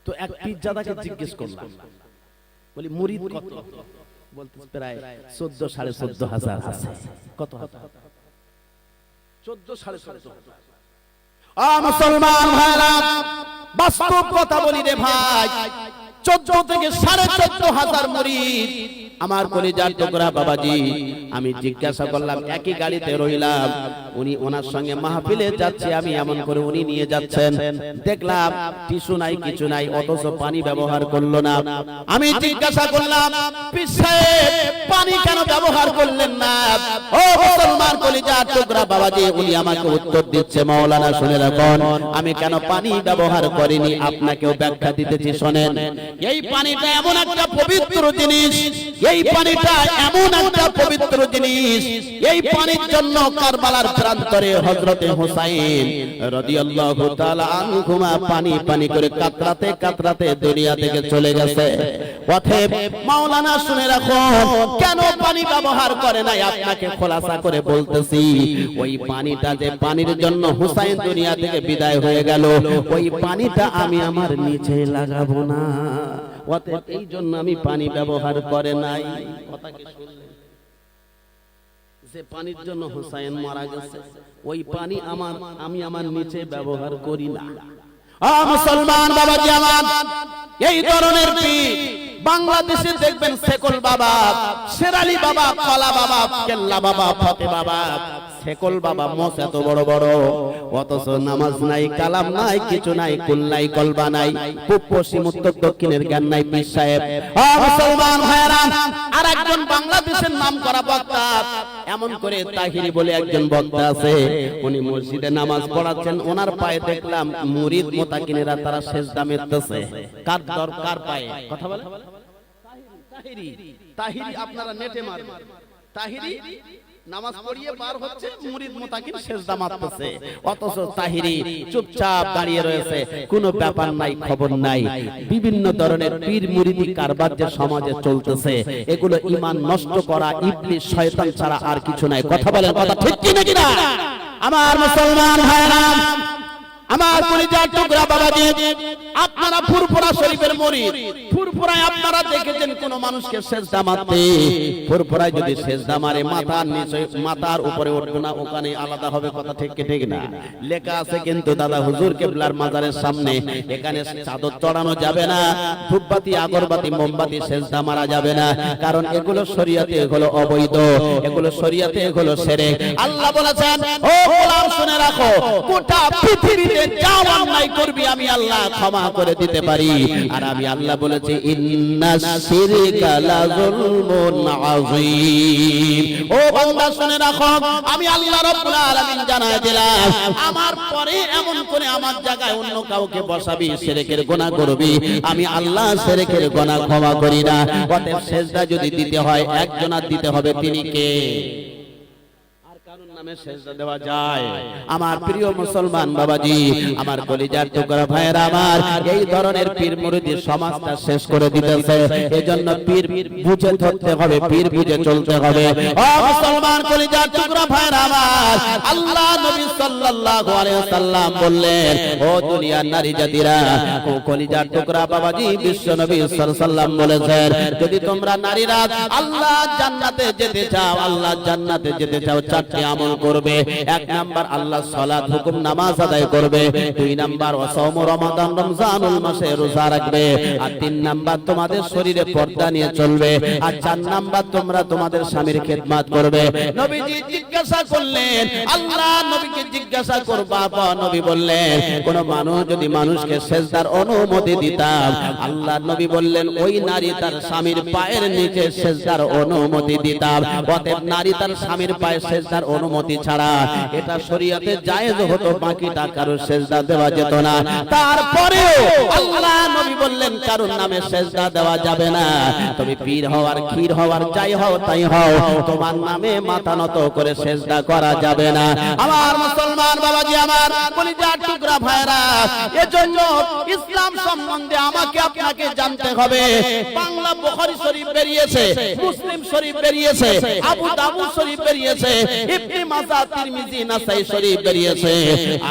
তো এক পীরজাদাকে জিজ্ঞেস করলাম, বলি মুরিদ কত? বলতে প্রায় 14 সাড়ে 14 হাজার আছে। কত হাজার? 14 সাড়ে 14 হাজার। মুসলমান ভাইরা, বাস্তব কথা বলি রে ভাই, 14 থেকে সাড়ে 14 হাজার মুরিদ আমার কলিজার টুকরা বাবাজি। আমি জিজ্ঞাসা করলাম, একই গাড়িতে রইলাম, উনি ওনার সঙ্গে মাহফিলে যাচ্ছে, আমি এমন করে উনি নিয়ে যাচ্ছেন, দেখলাম টিস্যু নাই, কিছু নাই, অথচ পানি ব্যবহার করলো না। আমি জিজ্ঞাসা করলাম, পীর সাহেব পানি কেন ব্যবহার করলেন না? ও মুসলমান কলিজার টুকরা বাবাজি, উনি আমাকে উত্তর দিচ্ছে, মাওলানা শুনে রাখুন, আমি কেন পানি ব্যবহার করিনি আপনাকেও ব্যাখ্যা দিতেছি, শোনেন। এই পানিটা এমন একটা পবিত্র জিনিস, এই পানিটা এমন একটা পবিত্র জিনিস, এই পানির জন্য কারবালার প্রান্তরে হযরতে হুসাইন রাদিয়াল্লাহু তাআলা আনহুমা পানি পানি করে কাতরাতে কাতরাতে দুনিয়া থেকে চলে গেছে। অতএব মাওলানা শুনে রাখুন, কেন পানি ব্যবহার করে নাই আপনাকে খোলাসা করে বলতেছি। ওই পানিটা, যে পানির জন্য হুসাইন দুনিয়া থেকে বিদায় হয়ে গেল, ওই পানিটা আমি আমার নিচে লাগাবো না। অতএব এই জন্য আমি পানি ব্যবহার করে নাই। কথা কি শুনলেন? যে পানির জন্য হুসাইন মারা গেছে, ওই পানি আমি আমার নিচে ব্যবহার করি না। মুসলমান বাবাজি আমার, এই ধরনের পীর বাংলাদেশে দেখবেন, সেকল বাবা, শেরালি বাবা, কলা বাবা, কেল্লা বাবা, ফতে বাবা, সেকল বাবা মোস এত বড় বড়, অথচ নামাজ নাই, কালাম নাই, কিছু নাই, কুল নাই, কলবা নাই, পূব পশ্চিম উত্তর দক্ষিণের জ্ঞান নাই। পীর সাহেব, মুসলমান ভাইরা, আর একজন বাংলাদেশের নাম করা বক্তা, এমন করে তাহিরি বলে একজন বক্তা আছে, উনি মসজিদে নামাজ পড়াচ্ছেন, ওনার পায়ে দেখলাম মুরিদ মুতাকিনেরা তারা সেজদা মেরতেছে। কার দরকার পায়ে? কথা বলে তাহিরি, তাহিরি আপনারা নেটে মারবেন, তাহিরি নামাজ পড়িয়ে পার হচ্ছে, মুরিদ মুতাকিন সেজদা মারতেছে, অথচ তাহিরি চুপচাপ দাঁড়িয়ে রয়েছে, কোনো ব্যাপার নাই, খবর নাই। বিভিন্ন ধরনের পীর মুরিদি কারবার যে সমাজে চলতেছে, এগুলো ঈমান নষ্ট করা, ইবলিস শয়তান ছাড়া আর কিছু নাই। কথা বলেন, কথা ঠিক কি নাকি না? আমার মুসলমান ভাইরা, আমার কলিজার টুকরা বাবাজি, আপনারা ফুরফুরা শরীফের মুরিদ, ফুরফুরায় আপনারা দেখেছেন কোন মানুষকে সেজদা মারতে? ফুরফুরায় যদি সেজদা মারে, মাথার নিচে, মাথার উপরে উঠবে না, ওখানে আলাদা হবে। কথা ঠিক কি ঠিক না? লেখা আছে কিন্তু দাদা হুজুর কেবলার মাজারের সামনে, এখানে চাদর চড়ানো যাবে না, ধূপবাতি, আগরবাতি, মোমবাতি সেজদা মারা যাবে না, কারণ এগুলো শরীয়তে, এগুলো অবৈধ, এগুলো শরীয়তে, এগুলো শিরক। আল্লাহ বলেছেন, ও গোলাম শুনে রাখো, গোটা পৃথিবীতে যা অন্যায় করবি আমি আল্লাহ ক্ষমা করে দিতে পারি। আর আমি আল্লাহ বলেছি, ইন্নাশ শিরকা লাযুলমুন আযীম। ও বান্দা শুনে রাখো, আমি আল্লাহ রাব্বুল আলামিন জানায় দিলাম, আমার পরে এমন করে আমার জায়গায় অন্য কাউকে বসাবি, শিরকের গুনাহ করবি, আমি আল্লাহ শিরকের গুনাহ ক্ষমা করি না। অতএব সেজদা যদি দিতে হয়, একজনের দিতে হবে, তিনি কে? নামে সেজদা দেওয়া যায়। আমার প্রিয় মুসলমান বাবাজি, আমার কলিজার টুকরা ভাইয়েরা আমার, এই ধরনের পীর মুরিদি সমাজটা শেষ করে দিতেছে। এজন্য পীর বুঝে ধরতে হবে, পীর বুঝে চলতে হবে। ও মুসলমান কলিজার টুকরা ভাইয়েরা আমার, আল্লাহ নবী সাল্লাল্লাহু আলাইহি ওয়াসাল্লাম বললেন, ও দুনিয়ার নারী জাতিরা, ও কলিজার টুকরা বাবাজি, বিশ্ব নবী সাল্লাল্লাহু আলাইহি ওয়াসাল্লাম বলেছেন, যদি তোমরা নারীরা আল্লাহ জান্নাতে যেতে চাও, আল্লাহ জান্নাতে যেতে চাও, চারটি আমল করবে। এক নাম্বার আল্লাহ সালাত হুকুম নামাজ আদায় করবে, দুই নাম্বার ওয়াসাউম রমাদান রমজানুল মাসে রোজা রাখবে, আর তিন নাম্বার তোমাদের শরীরে পর্দা নিয়ে চলবে, আর চার নাম্বার তোমরা তোমাদের স্বামীর খেদমত করবে। নবীজি জিজ্ঞাসা করলেন, আল্লাহ নবীকে জিজ্ঞাসা করবা, নবী বললেন, কোন মানুষ যদি মানুষকে সেজদার অনুমতি দিতাম, আল্লাহ নবী বললেন, ওই নারী তার স্বামীর পায়ের নিচে সেজদার অনুমতি দিতাম। অতএব নারী তার স্বামীর পায়ে সেজদার অনুমতি ছাড়া এটা শরীয়তে জায়েজ হতো, বাকিটা কারো সেজদা দেওয়া যেত না। তারপরেও আল্লাহ নবী বললেন, কারোর নামে সেজদা দেওয়া যাবে না, তবে পীর হওয়ার, ক্ষীর হওয়ার, যাই হও তাই হও, তোমার নামে মাথা নত করে সেজদা করা যাবে না। আমার মুসলমান বাবাজি, আমার কলিজার টুকরা ভাইরা, এজন্য ইসলাম সম্বন্ধে আমাকে আপনাকে জানতে হবে। বাংলা বুখারী শরীফ বেরিয়েছে, মুসলিম শরীফ বেরিয়েছে, আবু দাউদ শরীফ বেরিয়েছে, ইবনে মাজাহ, তিরমিজি, নাসাই শরীফ বেরিয়েছে।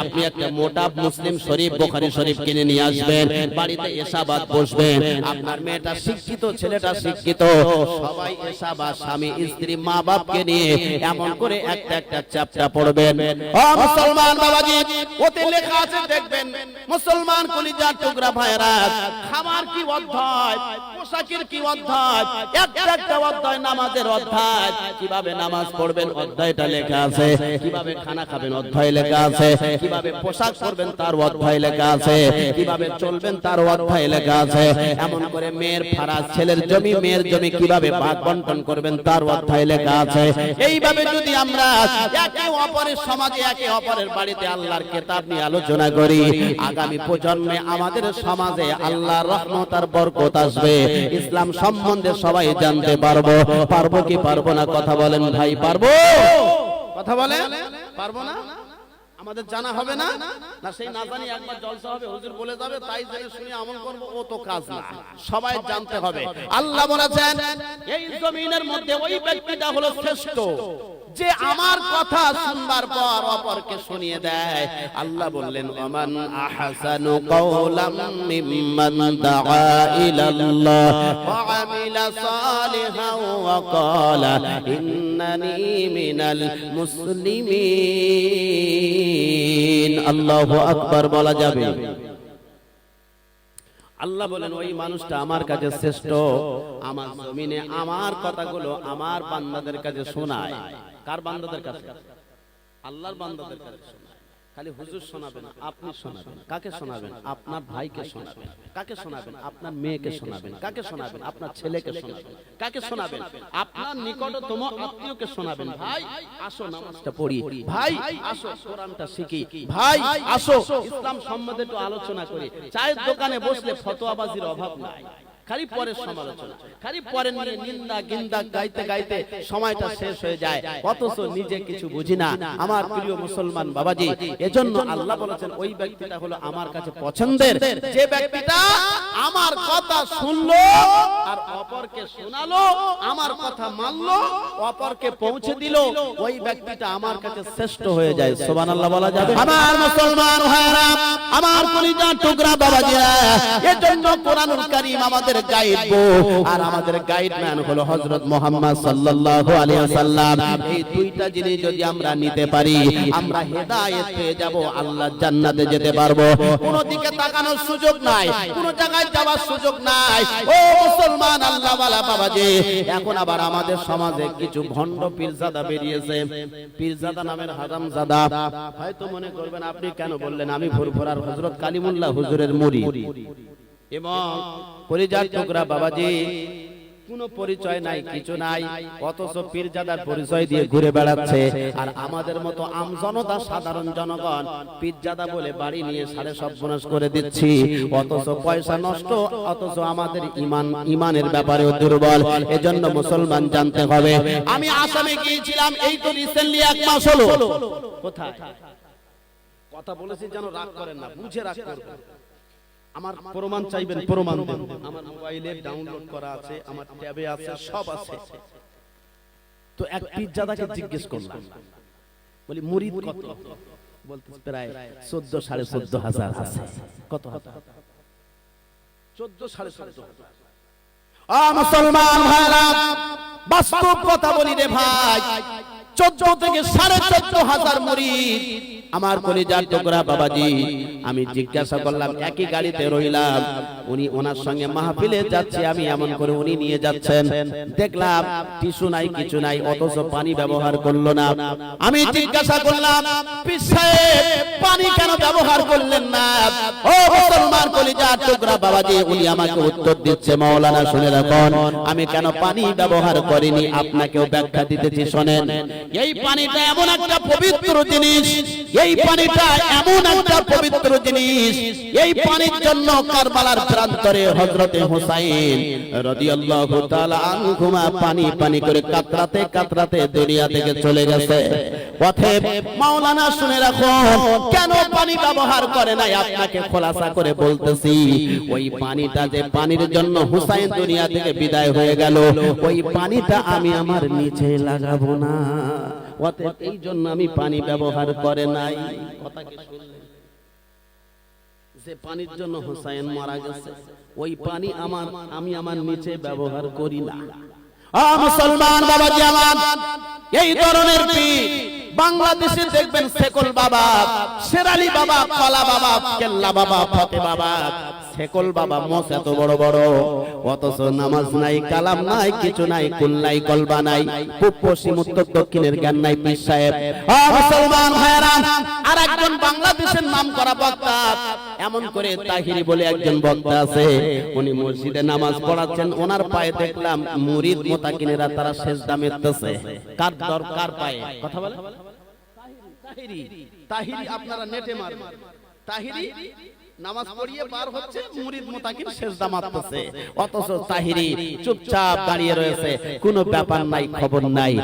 আপনি একটা মোটা মুসলিম শরীফ, বুখারী শরীফ কিনে নিয়ে আসবেন, বাড়িতে এসা এসাবাত বসবে, আপনার মেয়েটা শিক্ষিত, ছেলেটা শিক্ষিত, সবাই এসাবাত স্বামী স্ত্রী মা বাপকে নিয়ে এমন করে একটা একটা চ্যাপ্টা পড়বেন। ও মুসলমান বাবাজি, ওতে লেখা আছে দেখবেন মুসলমান কলিজার টুকরা ভাইরা, খাবার কি অধ্যায়, পোশাকের কি অধ্যায়, একটা একটা অধ্যায়, নামাজের অধ্যায়, কিভাবে নামাজ পড়বেন অধ্যায়টা লেখা আছে, কিভাবে খানা খাবেন অধ্যায় লেখা আছে, কিভাবে পোশাক পরবেন তার অধ্যায় লেখা আছে, কিভাবে চলবেন তার অধ্যায় লেখা আছে, এমন করে মেয়ের ফারাজ, ছেলের জমি মেয়ের জমি কিভাবে ভাগ বন্টন করবেন তার অধ্যায় লেখা আছে। এইভাবে যদি আমরা একে অপরের সমাজে, একে অপরের বাড়িতে আল্লাহর কিতাব নিয়ে আলোচনা করি, আগামী প্রজন্মে আমাদের সমাজে আল্লাহর রহমত আর বরকত আসবে। ইসলাম সম্বন্ধে সবাই জানতে পারবো। পারবো কি পারবো না? কথা বলেন ভাই, পারবো? কথা বলেন, পারবো না? আমাদের জানা হবে না, না সেই না জানি একবার জলসা হবে, হুজুর বলে যাবে তাই জেনে শুনে আমল করব, ও তো কাজ না। সবাই জানতে হবে। আল্লাহ বলেছেন এই জমিনের মধ্যে ওই ব্যক্তিটা হলো শ্রেষ্ঠ যে আমার কথা শুনবার পর অপরকে শুনিয়ে দেয়। আল্লাহ বললেন ওমান আহসানু কাওলাম মিম্মান দাআ ইলাল্লাহ ওয়া আমিলা সালিহান ওয়া ক্বালা ইন্নানি মিনাল মুসলিমিন। আল্লাহু আকবার বলা যাবে। আল্লাহ বলেন ওই মানুষটা আমার কাছে শ্রেষ্ঠ, আমার জমিনে আমার কথাগুলো আমার বান্দাদের কাছে শোনায়। কার বান্দাদের কাছে? আল্লাহর বান্দাদের কাছে শোনায়। খালি হুজুর শোনাবেন, আপনি শোনাবেন। কাকে শোনাবেন? আপনার ভাইকে শোনাবেন। কাকে শোনাবেন? আপনার মেয়েকে শোনাবেন। কাকে শোনাবেন? আপনার ছেলেকে শোনাবেন। কাকে শোনাবেন? আপনার নিকটতম আত্মীয়কে শোনাবেন। ভাই আসো নামাজটা পড়ি, ভাই আসো কোরআনটা শিখি, ভাই আসো ইসলাম সম্বন্ধে একটু আলোচনা করি। চায়ের দোকানে বসলে ফতোয়াবাজির অভাব নাই, খালি পরের সমালোচনা, খালি পরের নিয়ে নিন্দা গিন্দা গাইতে গাইতে সময়টা শেষ হয়ে যায়, অথচ নিজে কিছু বুঝি না। আমার প্রিয় মুসলমান বাবাজি, এজন্য আল্লাহ বলেছেন ওই ব্যক্তিটা হলো আমার কাছে পছন্দের, যে ব্যক্তিটা আমার কথা শুনলো আর অপরকে শোনালো, আমার কথা মানলো, অপরকে পৌঁছে দিল, ওই ব্যক্তিটা আমার কাছে শ্রেষ্ঠ হয়ে যায়। সুবহানাল্লাহ বলা যাবে? আমার মুসলমান ভাইরা, আমার কলিজার টুকরা বাবাজিরা, এজন্য কোরআনুল কারীম আমাদের গাইড বুক, আর আমাদের গাইডম্যান হলো হযরত মুহাম্মদ সাল্লাল্লাহু আলাইহি ওয়াসাল্লাম। এই দুইটা জিনিস যদি আমরা নিতে পারি, আমরা হেদায়েত পেয়ে যাব, আল্লাহর জান্নাতে যেতে পারবো। কোনো দিকে তাকানোর সুযোগ নাই, কোনো জায়গায় যাওয়ার সুযোগ নাই। ও মুসলমান আল্লাহওয়ালা বাবাজি, এখন আবার আমাদের সমাজে কিছু ভণ্ড পীরজাদা বেরিয়েছে। পীরজাদা নামের হারামজাদা। হয়তো মনে করবেন আপনি কেন বললেন? আমি ভুরভুরার হযরত কালিমুল্লাহ হুজুরের মুরিদ। এবং কলিজার টুকরা বাবাজি, কোনো পরিচয় নাই, কিছু নাই, অথচ পীরজাদার পরিচয় দিয়ে ঘুরে বেড়াচ্ছে। আর আমাদের মতো আমজনতা, সাধারণ জনগণ পীরজাদা বলে বাড়ি নিয়ে সাড়ে সর্বনাশ করে দিচ্ছি, অথচ পয়সা নষ্ট, অথচ আমাদের ইমানের ব্যাপারেও দুর্বল। এজন্য মুসলমান জানতে হবে। আমি আসামে গিয়েছিলাম, এই তো রিসেন্টলি 1 মাস হলো। কোথায়? কথা বলেছি যেন রাগ করেন না, বুঝে রাগ করবেন। আমার প্রমাণ চাইবেন, প্রমাণ দেব। আমার মোবাইলে ডাউনলোড করা আছে, আমার ট্যাবে আছে, সব আছে। তো এক পীরজাদাকে জিজ্ঞেস করলাম, বলি মুরিদ কত? বলতে প্রায় 14 সাড়ে 14 হাজার আছে। কত? 14 সাড়ে 14। মুসলমান ভাইরা, বাস্তব কথা বলি রে ভাই, 14 থেকে সাড়ে 14 হাজার মুরিদ। আমার কলিজার টুকরা বাবাজি, আমি জিজ্ঞাসা করলাম, একই গাড়িতে রইলাম, উনি ওনার সঙ্গে মাহফিলে যাচ্ছে, আমি এমন করে উনি নিয়ে যাচ্ছেন, দেখলাম টিস্যু নাই, কিছু নাই, অথচ পানি ব্যবহার করলো না। আমি জিজ্ঞাসা করলাম, পীর সাহেব পানি কেন ব্যবহার করলেন না? ও মুসলমান কলিজার টুকরা বাবাজি, উনি আমাকে উত্তর দিচ্ছে, মাওলানা শুনে রাখুন, আমি কেন পানি ব্যবহার করিনি আপনাকেও ব্যাখ্যা দিতেছি, শোনেন। এই পানিটা এমন একটা পবিত্র জিনিস, এই পানিটা এমন একটা পবিত্র জিনিস, এই পানির জন্য কারবালার প্রান্তরে হযরতে হুসাইন রাদিয়াল্লাহু তাআলা আনহুমা পানি পানি করে কাতরাতে কাতরাতে দুনিয়া থেকে চলে গেছে। অতএব মাওলানা শুনে রাখুন, কেন পানি ব্যবহার করে নাই আপনাকে খোলাসা করে বলতেছি। ওই পানিটা, যে পানির জন্য হুসাইন দুনিয়া থেকে বিদায় হয়ে গেল, ওই পানিটা আমি আমার নিচে লাগাবো না, অতএব এই জন্য আমি পানি ব্যবহার করে নাই। কথা কি শুনলেন? যে পানির জন্য হুসাইন মারা গেছে ওই পানি আমি আমার নিচে ব্যবহার করি না। মুসলমান বাবাজি আমার, এই ধরনের পীর বাংলাদেশে দেখবেন সেকল বাবা, শেরালি বাবা, কলা বাবা, কেল্লা বাবা, ফতে বাবা, সেকল বাবা মোস এত বড় বড়, অথচ নামাজ নাই, কালাম নাই, কিছু নাই, কুল নাই, কলবা নাই, পূব পশ্চিম উত্তর দক্ষিণের জ্ঞান নাই পীর সাহেব। মুসলমান ভাইরা, আর একজন বাংলাদেশের নাম করা বক্তা, এমন করে তাহিরি বলে একজন বক্তা আছে, উনি মসজিদে নামাজ পড়াচ্ছেন, ওনার পায়ে দেখলাম মুরিদ মুতাকিনেরা তারা সেজদা মেরতেছে। কার দরকার পায়ে কথা বলে? তাহিরি, তাহিরি আপনারা নেটে মারবেন, তাহিরি নামাজ পড়িয়ে পার হচ্ছে, মুরিদ মুতাকিন সেজদা মারতেছে, অথচ তাহিরি চুপচাপ দাঁড়িয়ে রয়েছে, কোনো ব্যাপার নাই, খবর নাই।